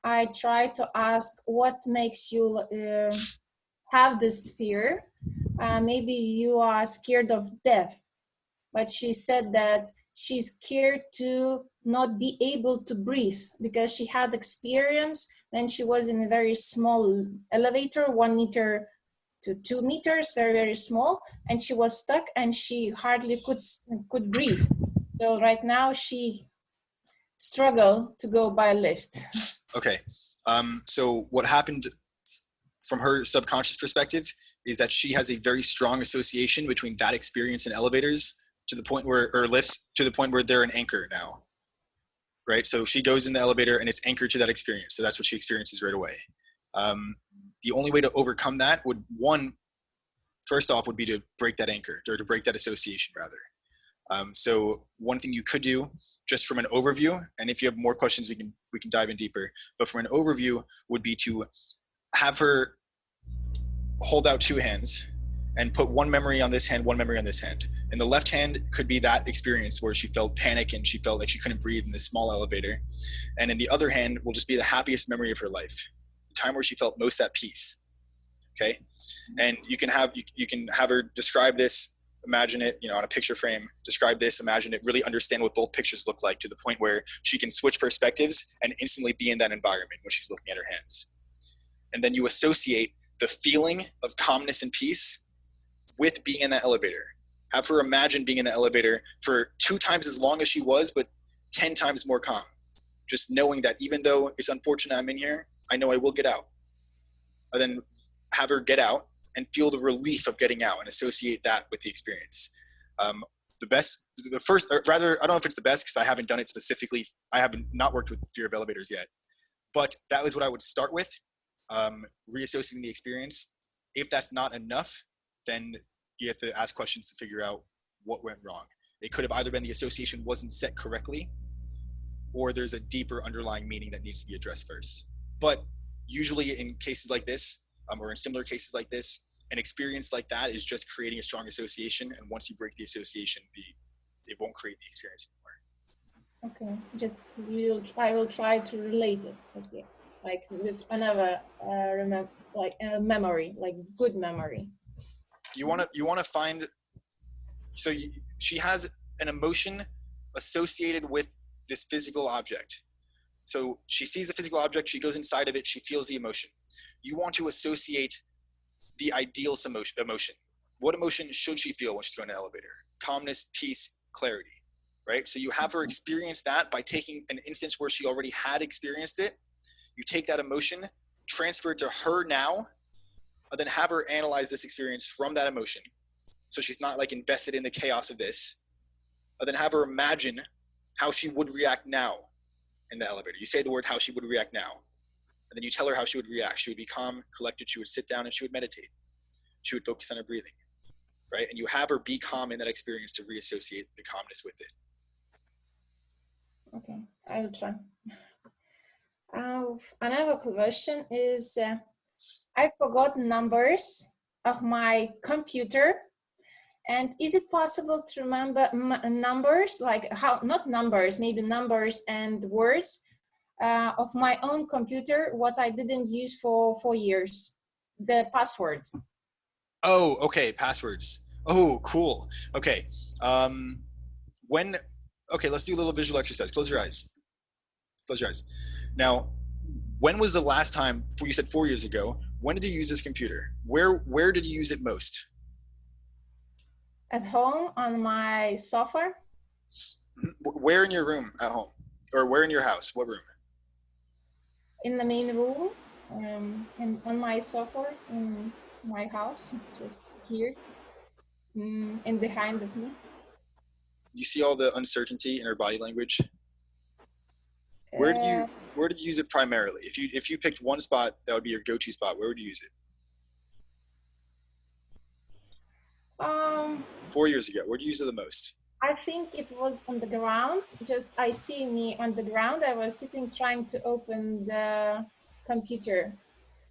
I tried to ask what makes you have this fear. Maybe you are scared of death. But she said that she's scared to not be able to breathe because she had experience when she was in a very small elevator, 1 meter to 2 meters, very, very small, and she was stuck and she hardly could breathe. So right now she struggled to go by lift. Okay, so what happened from her subconscious perspective is that she has a very strong association between that experience in elevators to the point where, or lifts, to the point where they're an anchor now, right? So she goes in the elevator and it's anchored to that experience. So that's what she experiences right away. The only way to overcome that would, first off, would be to break that anchor, or to break that association rather. So one thing you could do, just from an overview, and if you have more questions, we can dive in deeper, but from an overview would be to have her hold out 2 hands and put one memory on this hand, one memory on this hand. And the left hand could be that experience where she felt panic and she felt like she couldn't breathe in this small elevator. And in the other hand will just be the happiest memory of her life, the time where she felt most at peace. Okay. And you can have her describe this, imagine it, on a picture frame, describe this, imagine it, really understand what both pictures look like to the point where she can switch perspectives and instantly be in that environment when she's looking at her hands. And then you associate the feeling of calmness and peace with being in that elevator. Have her imagine being in the elevator for 2 times as long as she was, but 10 times more calm. Just knowing that even though it's unfortunate I'm in here, I know I will get out. And then have her get out and feel the relief of getting out and associate that with the experience. I don't know if it's the best because I haven't done it specifically. I haven't not worked with fear of elevators yet, but that was what I would start with, reassociating the experience. If that's not enough, then you have to ask questions to figure out what went wrong. It could have either been the association wasn't set correctly, or there's a deeper underlying meaning that needs to be addressed first. But usually in cases like this, or in similar cases like this, an experience like that is just creating a strong association. And once you break the association, it won't create the experience anymore. Okay, I will try to relate it. Okay, like with another memory, like good memory. You want to find, she has an emotion associated with this physical object. So she sees a physical object, she goes inside of it, she feels the emotion. You want to associate the ideal emotion. What emotion should she feel when she's going to the elevator? Calmness, peace, clarity, right? So you have her experience that by taking an instance where she already had experienced it. You take that emotion, transfer it to her now, and then have her analyze this experience from that emotion. So she's not like invested in the chaos of this. And then have her imagine how she would react now in the elevator. You say the word how she would react now. And then you tell her how she would react. She would be calm, collected. She would sit down and she would meditate. She would focus on her breathing, right? And you have her be calm in that experience to reassociate the calmness with it. Okay, I will try. Another question is, I forgot numbers of my computer. And is it possible to remember numbers, not numbers, maybe numbers and words of my own computer, what I didn't use for 4 years, the password? Oh, okay, passwords. Oh, cool. Okay. When, okay, let's do a little visual exercise. Close your eyes. Close your eyes. Now, when was the last time, you said 4 years ago, when did you use this computer? Where did you use it most? At home on my sofa. Where in your room at home? Or where in your house? What room? In the main room, on my sofa in my house, just here, and behind of me. You see all the uncertainty in her body language? Where did you use it primarily? If you picked one spot that would be your go-to spot, where would you use it? 4 years ago, where did you use it the most? I think it was on the ground. Just I see me on the ground. I was sitting trying to open the computer,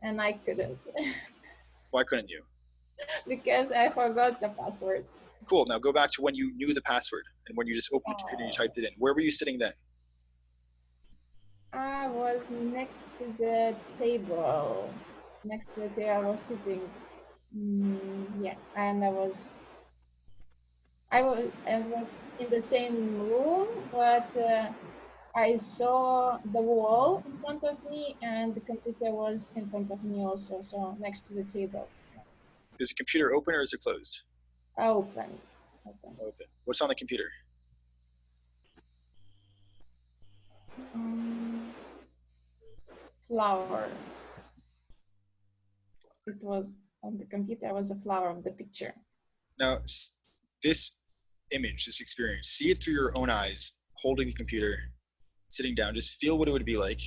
and I couldn't. Why couldn't you? Because I forgot the password. Cool. Now go back to when you knew the password and when you just opened the computer and you typed it in. Where were you sitting then? I was next to the table. Next to the table, I was sitting. Yeah, and I was in the same room, but I saw the wall in front of me, and the computer was in front of me also, so next to the table. Is the computer open or is it closed? Open. Open. What's on the computer? Flower. It was on the computer was a flower of the picture. Now, this image, this experience, see it through your own eyes, holding the computer, sitting down, just feel what it would be like.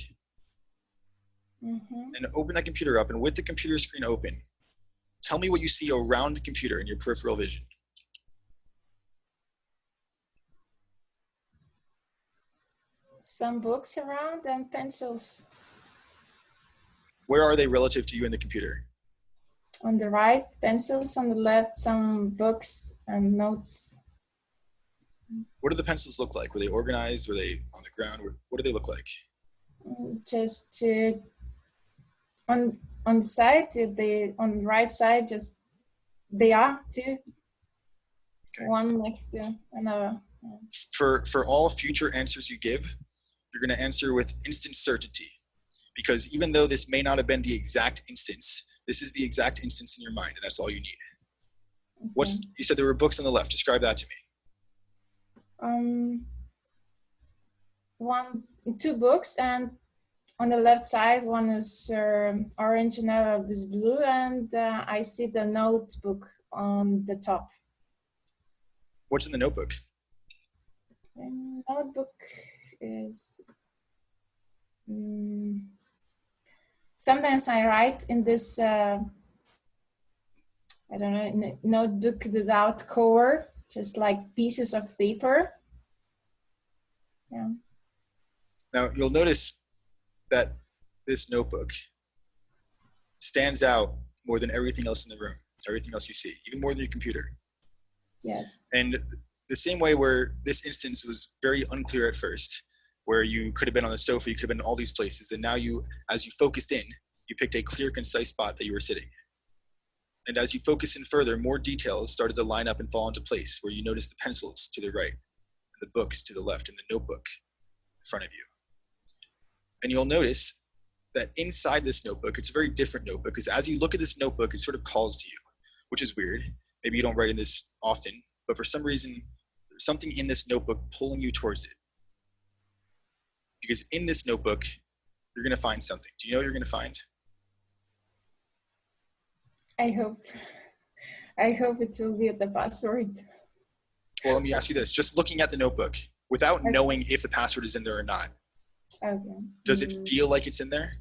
And open that computer up, and with the computer screen open, tell me what you see around the computer in your peripheral vision. Some books around and pencils. Where are they relative to you in the computer? On the right, pencils. On the left, some books and notes. What do the pencils look like? Were they organized? Were they on the ground? What do they look like? Just on the side, on the right side, just they are two. Okay. One next to another. For all future answers you give, you're going to answer with instant certainty, because even though this may not have been the exact instance, this is the exact instance in your mind, and that's all you need. Okay. You said there were books on the left. Describe that to me. Two books, and on the left side, one is orange and another is blue, and I see the notebook on the top. What's in the notebook? The notebook is sometimes I write in this I don't know, notebook without cover, just like pieces of paper. Yeah. Now you'll notice that this notebook stands out more than everything else in the room, everything else you see, even more than your computer. Yes. And the same way where this instance was very unclear at first, where you could have been on the sofa, you could have been in all these places, and now as you focused in, you picked a clear, concise spot that you were sitting. And as you focus in further, more details started to line up and fall into place, where you noticed the pencils to the right, and the books to the left, and the notebook in front of you. And you'll notice that inside this notebook, it's a very different notebook, because as you look at this notebook, it sort of calls to you, which is weird. Maybe you don't write in this often, but for some reason, there's something in this notebook pulling you towards it. Because in this notebook, you're going to find something. Do you know what you're going to find? I hope it will be the password. Well, let me ask you this. Just looking at the notebook, without knowing if the password is in there or not, okay. Does it feel like it's in there?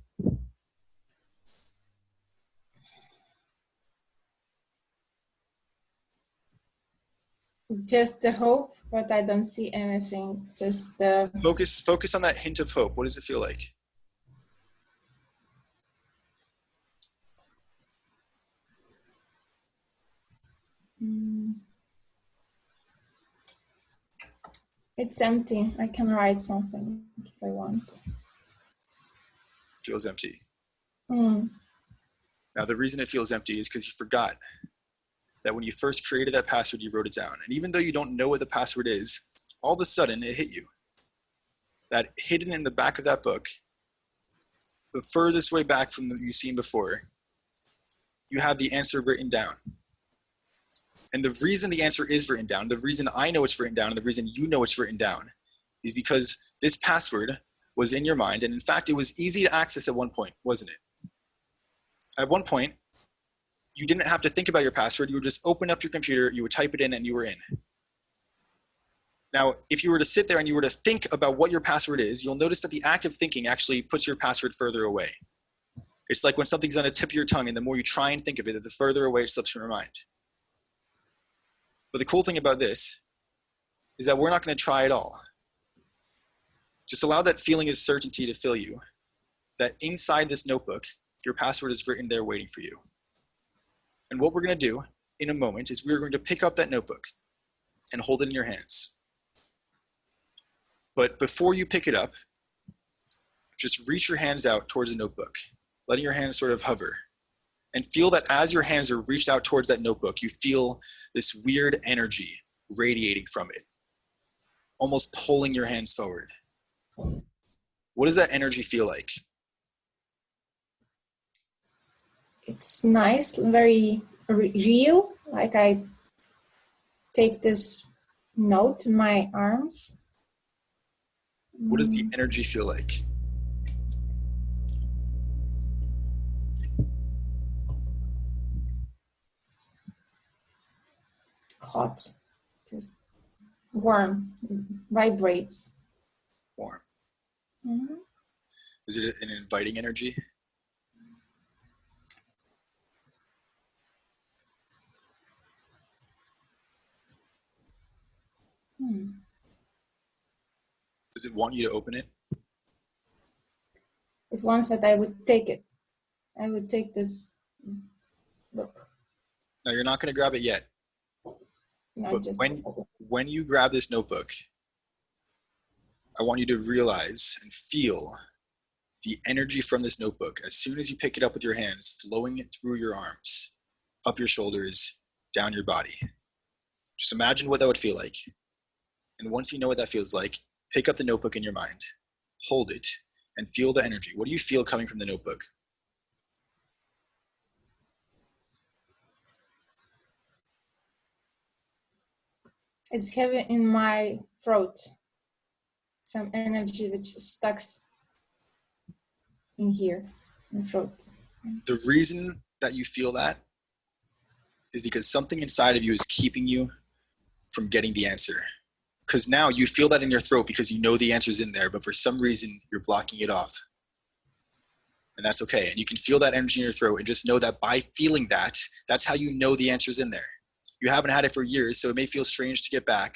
Just the hope, but I don't see anything. Just the focus on that hint of hope. What does it feel like? It's empty. I can write something if I want. Feels empty. Now the reason it feels empty is because you forgot. that when you first created that password, you wrote it down. And even though you don't know what the password is, all of a sudden it hit you. That hidden in the back of that book, the furthest way back from the you've seen before, you have the answer written down. And the reason the answer is written down, the reason I know it's written down, and the reason you know it's written down is because this password was in your mind. And in fact, it was easy to access at one point, wasn't it? At one point, you didn't have to think about your password. You would just open up your computer, you would type it in, and you were in. Now, if you were to sit there and you were to think about what your password is, you'll notice that the act of thinking actually puts your password further away. It's like when something's on the tip of your tongue, and the more you try and think of it, the further away it slips from your mind. But the cool thing about this is that we're not going to try at all. Just allow that feeling of certainty to fill you, that inside this notebook, your password is written there waiting for you. And what we're going to do in a moment is we're going to pick up that notebook and hold it in your hands. But before you pick it up, just reach your hands out towards the notebook, letting your hands sort of hover. And feel that as your hands are reached out towards that notebook, you feel this weird energy radiating from it, almost pulling your hands forward. What does that energy feel like? It's nice, very real. Like I take this note in my arms. What does the energy feel like? Hot, just warm, vibrates. Warm. Mm-hmm. Is it an inviting energy? Does it want you to open it? It wants that I would take it. I would take this book. No, you're not going to grab it yet. Not But just when you grab this notebook, I want you to realize and feel the energy from this notebook as soon as you pick it up with your hands, flowing through your arms, up your shoulders, down your body. Just imagine what that would feel like. And once you know what that feels like, pick up the notebook in your mind, hold it, and feel the energy. What do you feel coming from the notebook? It's heavy in my throat. Some energy which stuck in here, in the throat. The reason that you feel that is because something inside of you is keeping you from getting the answer. Because now you feel that in your throat because you know the answer's in there, but for some reason you're blocking it off. And that's okay. And you can feel that energy in your throat and just know that by feeling that, that's how you know the answer's in there. You haven't had it for years, so it may feel strange to get back.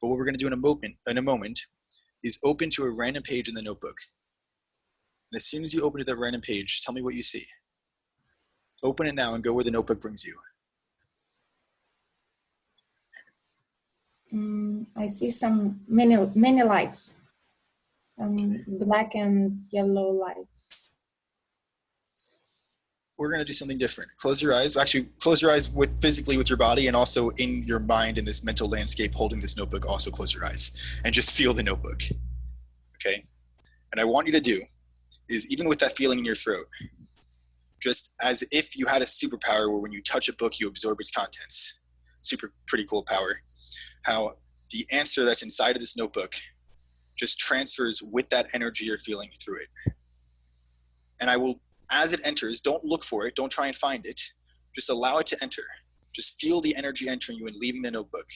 But what we're going to do in a moment is open to a random page in the notebook. And as soon as you open to that random page, tell me what you see. Open it now and go where the notebook brings you. I see some many lights, black and yellow lights. We're going to do something different. Close your eyes. Actually, close your eyes physically with your body, and also in your mind in this mental landscape holding this notebook. Also close your eyes and just feel the notebook. Okay? And I want you to do is, even with that feeling in your throat, just as if you had a superpower where when you touch a book, you absorb its contents. Pretty cool power. How the answer that's inside of this notebook just transfers with that energy you're feeling through it. And I will, as it enters, don't look for it, don't try and find it, just allow it to enter. Just feel the energy entering you and leaving the notebook.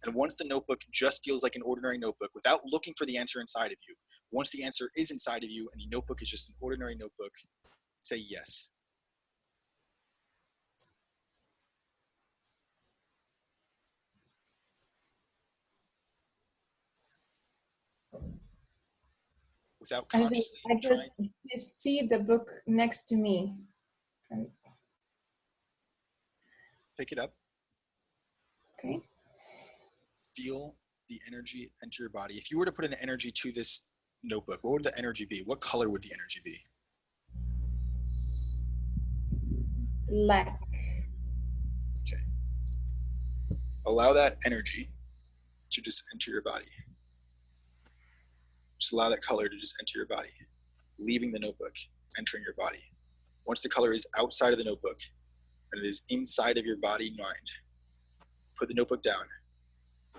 And once the notebook just feels like an ordinary notebook, without looking for the answer inside of you, once the answer is inside of you and the notebook is just an ordinary notebook, say yes. Without consciously I trying. just see the book next to me. Pick it up. Okay. Feel the energy enter your body. If you were to put an energy to this notebook, what would the energy be? What color would the energy be? Black. Okay. allow that energy to just enter your body. Just allow that color to just enter your body, leaving the notebook, entering your body. Once the color is outside of the notebook and it is inside of your body and mind, put the notebook down,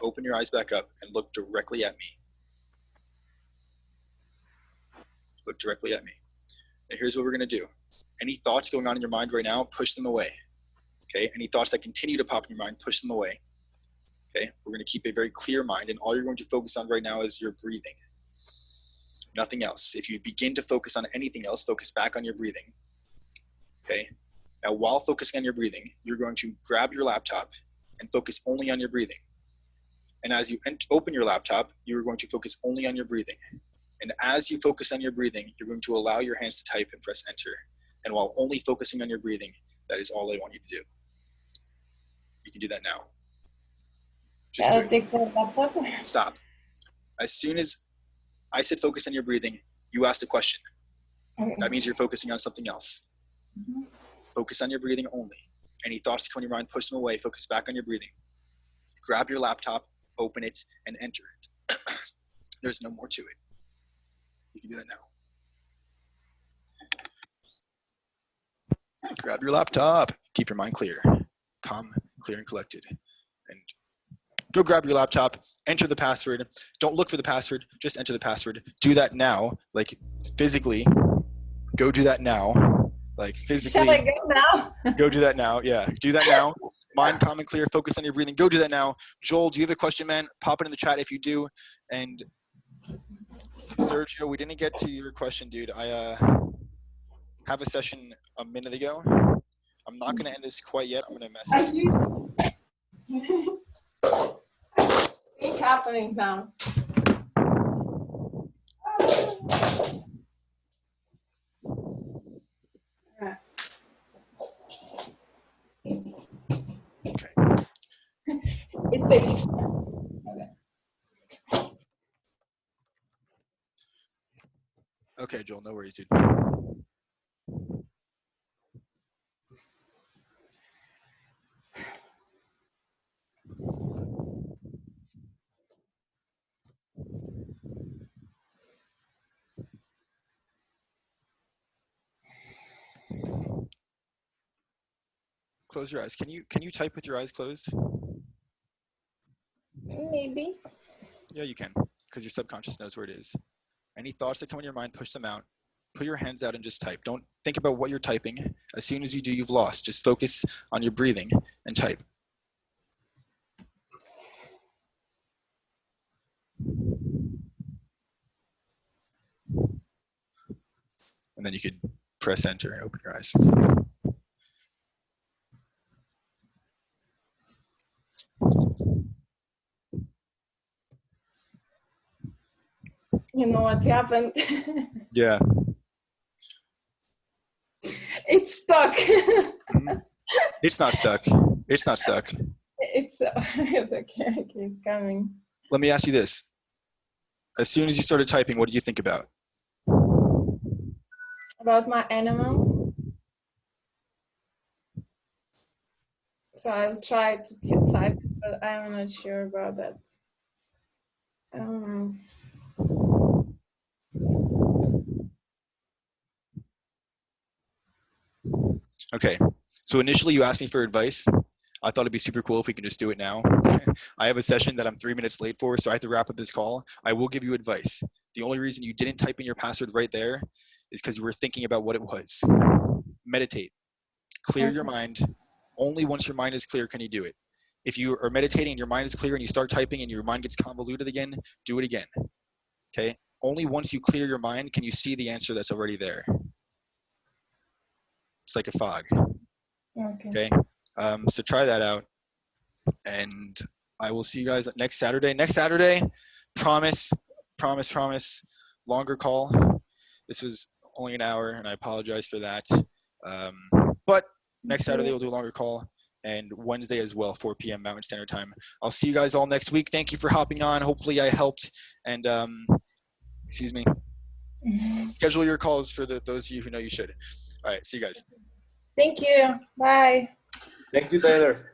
open your eyes back up, and look directly at me. Look directly at me. And here's what we're going to do. Any thoughts going on in your mind right now, push them away. Okay? Any thoughts that continue to pop in your mind, push them away. Okay? We're going to keep a very clear mind, and all you're going to focus on right now is your breathing. Nothing else. If you begin to focus on anything else, focus back on your breathing. Okay? Now, while focusing on your breathing, you're going to grab your laptop and focus only on your breathing. And as you open your laptop, you're going to focus only on your breathing. And as you focus on your breathing, you're going to allow your hands to type and press enter. And while only focusing on your breathing, that is all I want you to do. You can do that now. Just do it. Take the laptop. Stop. As soon as I said focus on your breathing, you asked a question. Okay. That means you're focusing on something else. Mm-hmm. Focus on your breathing only. Any thoughts that come in your mind, push them away. Focus back on your breathing. Grab your laptop, open it, and enter it. There's no more to it. You can do that now. Grab your laptop. Keep your mind clear. Calm, clear, and collected. And go grab your laptop, enter the password. Don't look for the password, just enter the password. Do that now, like physically. Go do that now. Like physically. Shall I go now? Go do that now. Yeah, do that now. Mind calm and clear, focus on your breathing. Go do that now. Joel, do you have a question, man? Pop it in the chat if you do. And Sergio, we didn't get to your question, dude. I have a session a minute ago. I'm not going to end this quite yet. I'm going to message you. What's happening now? Okay. It takes. Okay, Joel, no worries, dude. Close your eyes. Can you type with your eyes closed? Maybe. Yeah, you can, because your subconscious knows where it is. Any thoughts that come in your mind, push them out. Put your hands out and just type. Don't think about what you're typing. As soon as you do, you've lost. Just focus on your breathing and type. And then you could press enter and open your eyes. You know what's happened? Yeah. It's stuck. It's not stuck. It's not stuck. It's okay. Okay, coming. Let me ask you this. As soon as you started typing, what did you think about? About my animal. So I'll try to type, but I'm not sure about that. Okay. So initially you asked me for advice. I thought it'd be super cool if we can just do it now. I have a session that I'm 3 minutes late for, so I have to wrap up this call. I will give you advice. The only reason you didn't type in your password right there is because you were thinking about what it was. Meditate. Clear your mind. Only once your mind is clear can you do it. If you are meditating and your mind is clear and you start typing and your mind gets convoluted again, do it again. Okay? Only once you clear your mind can you see the answer that's already there. It's like a fog. Okay? So try that out. And I will see you guys next Saturday. Next Saturday, promise, longer call. This was only an hour, and I apologize for that. But next Saturday, we'll do a longer call. And Wednesday as well, 4 p.m. Mountain Standard Time. I'll see you guys all next week. Thank you for hopping on. Hopefully I helped. And, excuse me. Schedule your calls for those of you who know you should. All right, see you guys. Thank you. Bye. Thank you, Tyler.